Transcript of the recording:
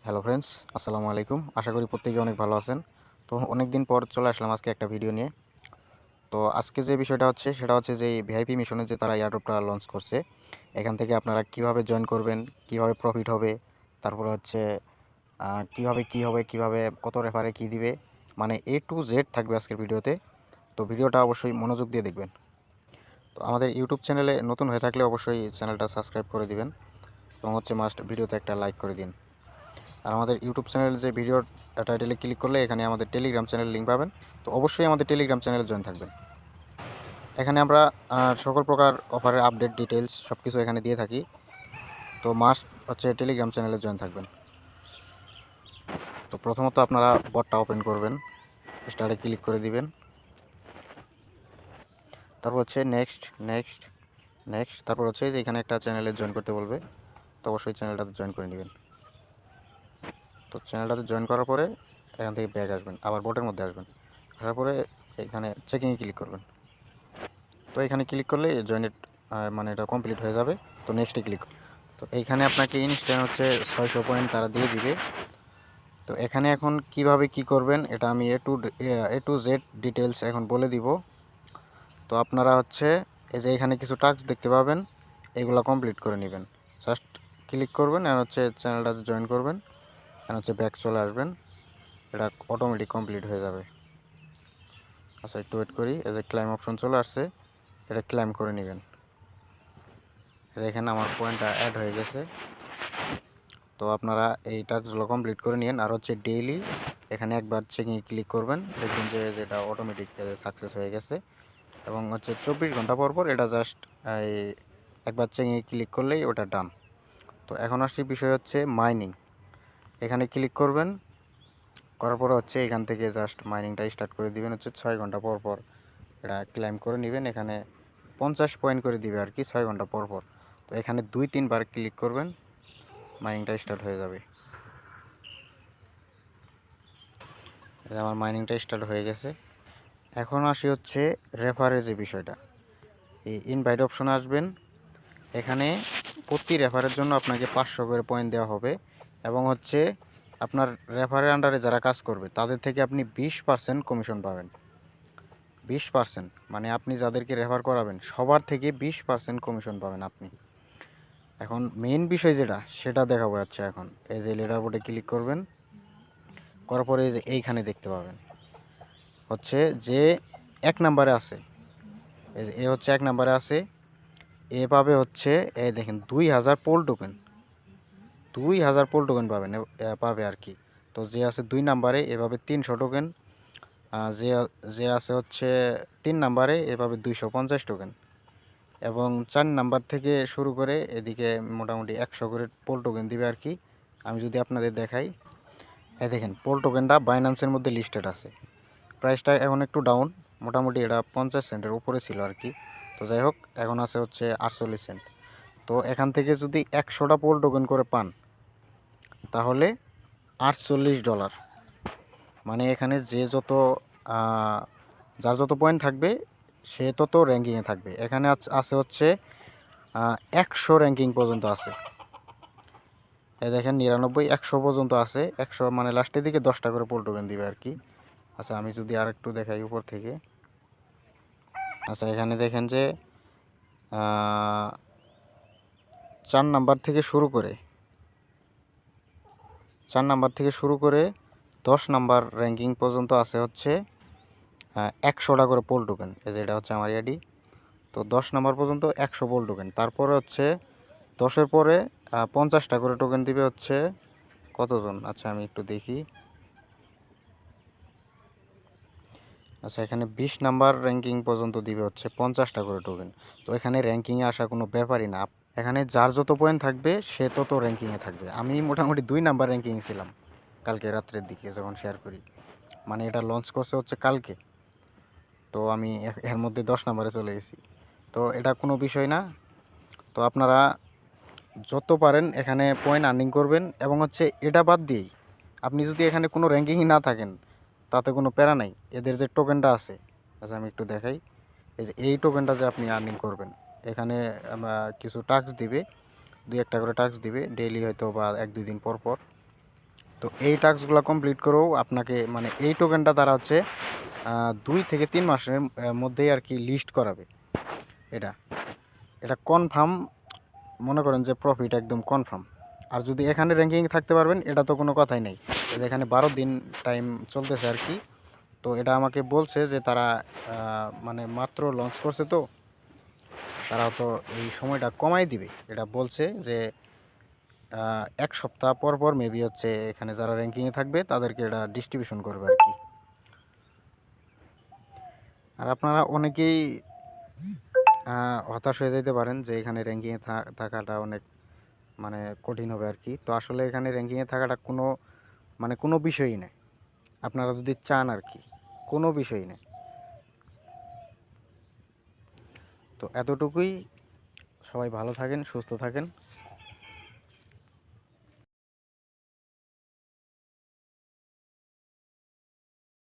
Hello friends, আসসালামু আলাইকুম। আশা করি প্রত্যেকে অনেক ভালো আছেন। তো অনেক দিন পর চলে আসলাম আজকে একটা ভিডিও নিয়ে। তো আজকে যে বিষয়টা হচ্ছে সেটা হচ্ছে যে এই ভিআইপি মিশনে যে তারা এয়ারড্রপটা লঞ্চ করছে, এখান থেকে আপনারা কিভাবে জয়েন করবেন, কিভাবে প্রফিট হবে, তারপরে হচ্ছে কিভাবে কি হবে, কিভাবে কত রেফারে কি দিবে, মানে A to Z থাকবে আজকের ভিডিওতে। তো ভিডিওটা অবশ্যই মনোযোগ দিয়ে দেখবেন। তো আমাদের ইউটিউব চ্যানেলে নতুন হয়ে থাকলে অবশ্যই চ্যানেলটা সাবস্ক্রাইব করে দিবেন এবং হচ্ছে মাস্ট ভিডিওতে একটা লাইক করে দিন। আর আমাদের ইউটিউব চ্যানেল যে ভিডিওর টাইটেলে ক্লিক করলে এখানে আমাদের টেলিগ্রাম চ্যানেল লিঙ্ক পাবেন। তো অবশ্যই আমাদের টেলিগ্রাম চ্যানেলে জয়েন থাকবেন। এখানে আমরা সকল প্রকার অফারের আপডেট ডিটেলস সব কিছু এখানে দিয়ে থাকি। তো মাস্ট হচ্ছে টেলিগ্রাম চ্যানেলে জয়েন থাকবেন। তো প্রথমত আপনারা বটটা ওপেন করবেন, স্টার্টে ক্লিক করে দিবেন। তারপর হচ্ছে নেক্সট নেক্সট নেক্সট, তারপর হচ্ছে যে এখানে একটা চ্যানেলে জয়েন করতে বলবে। তো অবশ্যই চ্যানেলটাতে জয়েন করে নেবেন। তো চ্যানেলটাতে জয়েন করার পরে এখান থেকে ব্যাক আসবেন, আবার বটের মধ্যে আসবেন। আসার পরে এখানে চেকিংয়ে ক্লিক করবেন। তো এখানে ক্লিক করলে জয়েন্ট মানে এটা কমপ্লিট হয়ে যাবে। তো নেক্সটে ক্লিক, তো এইখানে আপনাকে ইনস্ট্যান্ট হচ্ছে 600 পয়েন্ট তারা দিয়ে দিবে। তো এখানে এখন কিভাবে কি করবেন এটা আমি A to Z ডিটেলস এখন বলে দিব। তো আপনারা হচ্ছে এই যে এখানে কিছু টাস্ক দেখতে পাবেন, এগুলো কমপ্লিট করে নেবেন। জাস্ট ক্লিক করবেন আর হচ্ছে চ্যানেলটাতে জয়েন করবেন আর হচ্ছে ব্যাক চলে আসবেন। এটা অটোমেটিক কমপ্লিট হয়ে যাবে। আচ্ছা, একটু ওয়েট করি। এই যে ক্লাইম অপশন চলে আসছে, এটা ক্লাইম করে নেবেন। দেখেন আমার পয়েন্টটা অ্যাড হয়ে গেছে। তো আপনারা এই টাস্কগুলো কমপ্লিট করে নিন। আর হচ্ছে ডেইলি এখানে একবার চেকিংয়ে ক্লিক করবেন, দেখবেন যে যেটা অটোমেটিক সাকসেস হয়ে গেছে। এবং হচ্ছে 24 ঘন্টা পর পর এটা জাস্ট এই একবার চেকিংয়ে ক্লিক করলেই ওটা ডান। তো এখন আসছি বিষয় হচ্ছে মাইনিং। এখানে ক্লিক করবেন, করার পরে হচ্ছে এখান থেকে জাস্ট মাইনিংটা স্টার্ট করে দিবেন হচ্ছে 6 ঘন্টা পর পর। এটা ক্লাইম করে নেবেন। এখানে 50 পয়েন্ট করে দিবে আর কি 6 ঘন্টা পর পর। তো এখানে 2-3 বার ক্লিক করবেন, মাইনিংটা স্টার্ট হয়ে যাবে। আমার মাইনিংটা স্টার্ট হয়ে গেছে। এখন আসি হচ্ছে রেফারের যে বিষয়টা। এই ইনভাইট অপশনে আসবেন। এখানে প্রতি রেফারের জন্য আপনাকে 500 করে পয়েন্ট দেওয়া হবে এবং হচ্ছে আপনার রেফারের আন্ডারে যারা কাজ করবে তাদের থেকে আপনি 20% কমিশন পাবেন। 20% মানে আপনি যাদেরকে রেফার করাবেন সবার থেকে 20% কমিশন পাবেন আপনি। এখন মেইন বিষয় যেটা সেটা দেখাবো যাচ্ছে। এখন এই যে লেটার বোর্ডে ক্লিক করবেন, করার পরে এই যে এইখানে দেখতে পাবেন হচ্ছে যে 1 নাম্বারে আছে, এই যে এ হচ্ছে 1 নাম্বারে আছে। এ পাবে হচ্ছে এই দেখেন 2000 পোল টোকেন, 2000 পোল টোকেন পাবেন পাবে আর কি। তো যে আছে 2 নাম্বারে এভাবে 300 টোকেন। যে যে আছে হচ্ছে 3 নাম্বারে এভাবে 250 টোকেন। এবং 4 নাম্বার থেকে শুরু করে এদিকে মোটামুটি 100 করে পোল টোকেন দিবে আর কি। আমি যদি আপনাদের দেখাই, এই দেখেন পোল টোকেনটা বাইন্যান্সের মধ্যে লিস্টেড আছে। প্রাইসটা এখন একটু ডাউন, মোটামুটি এটা 50 সেন্টের উপরে ছিল আর কি। তো যাই হোক, এখন আছে হচ্ছে 48 সেন্ট। তো এখান থেকে যদি 100টা পোল টোকেন করে পান তাহলে $48। মানে এখানে যে যত যার যত পয়েন্ট থাকবে সে তত র্যাঙ্কিংয়ে থাকবে। এখানে আছে হচ্ছে 100 র্যাঙ্কিং পর্যন্ত আছে। এই দেখেন 99, 100 পর্যন্ত আছে। 100 মানে লাস্টের দিকে 10টা করে পোল টোকেন দিবে আর কি। আচ্ছা, আমি যদি আর একটু দেখাই উপর থেকে। আচ্ছা, এখানে দেখেন যে 4 নাম্বার থেকে শুরু করে 4 নাম্বার থেকে শুরু করে 10 নাম্বার র্যাঙ্কিং পর্যন্ত আছে হচ্ছে 100টা করে পোল টোকেন। এই যে এটা হচ্ছে আমার আইডি। তো 10 নাম্বার পর্যন্ত 100 পোল টোকেন। তারপরে হচ্ছে 10-এর পরে 50টা করে টোকেন দিবে হচ্ছে কতজন। আচ্ছা, আমি একটু দেখি। আচ্ছা, এখানে 20 নাম্বার র্যাঙ্কিং পর্যন্ত দিবে হচ্ছে 50টা করে টোকেন। তো এখানে র্যাঙ্কিংয়ে আসা কোনো ব্যাপারই না। এখানে যার যত পয়েন্ট থাকবে সে তত র্যাঙ্কিংয়ে থাকবে। আমি মোটামুটি 2 নাম্বার র্যাঙ্কিংয়ে ছিলাম কালকে রাত্রের দিকে যখন শেয়ার করি। মানে এটা লঞ্চ করছে হচ্ছে কালকে। তো আমি এর মধ্যে 10 নাম্বারে চলে গেছি। তো এটা কোনো বিষয় না। তো আপনারা যত পারেন এখানে পয়েন্ট আর্নিং করবেন এবং হচ্ছে এটা বাদ দিয়েই আপনি যদি এখানে কোনো র্যাঙ্কিংই না থাকেন তাতে কোনো প্যারা নাই। এদের যে টোকেনটা আছে, আচ্ছা আমি একটু দেখাই। এই যে এই টোকেনটা যে আপনি আর্নিং করবেন, এখানে কিছু টাস্ক দিবে, 2-1টা করে টাস্ক দিবে ডেইলি হয়তো বা 1-2 দিন পর পর। তো এই টাস্কগুলো কমপ্লিট করেও আপনাকে মানে এই টোকেনটা তারা হচ্ছে 2 থেকে 3 মাসের মধ্যেই আর কি লিস্ট করাবে। এটা এটা কনফার্ম, মনে করেন যে প্রফিট একদম কনফার্ম। আর যদি এখানে র্যাঙ্কিং থাকতে পারবেন, এটা তো কোনো কথাই নেই। এখানে 12 দিন টাইম চলতেছে আর কি। তো এটা আমাকে বলছে যে তারা মানে মাত্র লঞ্চ করছে, তো তারা তো এই সময়টা কমাই দিবে। এটা বলছে যে 1 সপ্তাহ পর পর মেবি হচ্ছে এখানে যারা র্যাঙ্কিংয়ে থাকবে তাদেরকে এটা ডিস্ট্রিবিউশন করবে আর কি। আর আপনারা অনেকেই হতাশ হয়ে যেতে পারেন যে এখানে র্যাঙ্কিংয়ে থাকাটা অনেক মানে কঠিন হবে আর কি। তো আসলে এখানে র্যাঙ্কিংয়ে থাকাটা কোনো মানে কোনো বিষয়ই নেই, আপনারা যদি চান আর কি, কোনো বিষয়ই নেই। তো এতটুকুই, সবাই ভালো থাকেন, সুস্থ থাকেন।